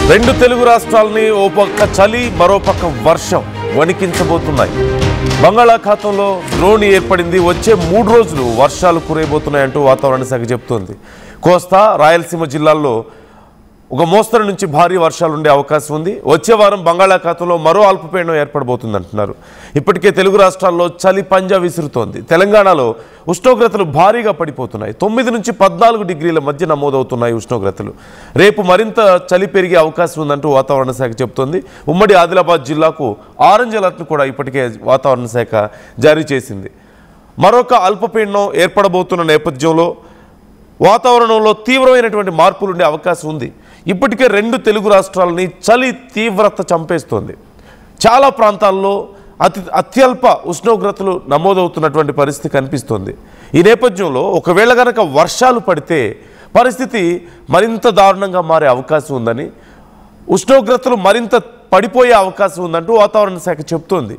రెండు తెలుగు రాష్ట్రాలని ఓ పక్క చలి మరో పక్క వర్షం వణికించబోతున్నాయి. బంగాళాఖాతంలో ద్రోణి ఏర్పడింది. వచ్చే 3 రోజులు వర్షాలు కురియబోతున్నాయంటూ వాతావరణ శాఖ చెబుతోంది. కోస్తా రాయలసీమ జిల్లాల్లో ఒక మోస్తరు నుంచి భారీ వర్షాలు ఉండే అవకాశం ఉంది. వచ్చే వారం బంగాళాఖాతంలో మరో అల్పపీడనం ఏర్పడబోతుంది అంటున్నారు. ఇప్పటికే తెలుగు రాష్ట్రాల్లో చలి పంజా విసురుతోంది. తెలంగాణలో ఉష్ణోగ్రతలు భారీగా పడిపోతున్నాయి. 9 నుంచి 14 డిగ్రీల మధ్య నమోదవుతున్నాయి ఉష్ణోగ్రతలు. రేపు మరింత చలి పెరిగే అవకాశం ఉందంటూ వాతావరణ శాఖ చెబుతోంది. ఉమ్మడి ఆదిలాబాద్ జిల్లాకు ఆరెంజ్ అలర్ట్ను కూడా ఇప్పటికే వాతావరణ శాఖ జారీ చేసింది. మరొక అల్పపీడనం ఏర్పడబోతున్న నేపథ్యంలో వాతావరణంలో తీవ్రమైనటువంటి మార్పులు ఉండే అవకాశం ఉంది. ఇప్పటికే 2 తెలుగు రాష్ట్రాలని చలి తీవ్రత చంపేస్తోంది. చాలా ప్రాంతాల్లో అత్యల్ప ఉష్ణోగ్రతలు నమోదవుతున్నటువంటి పరిస్థితి కనిపిస్తోంది. ఈ నేపథ్యంలో ఒకవేళ కనుక వర్షాలు పడితే పరిస్థితి మరింత దారుణంగా మారే అవకాశం ఉందని, ఉష్ణోగ్రతలు మరింత పడిపోయే అవకాశం ఉందంటూ వాతావరణ శాఖ చెబుతోంది.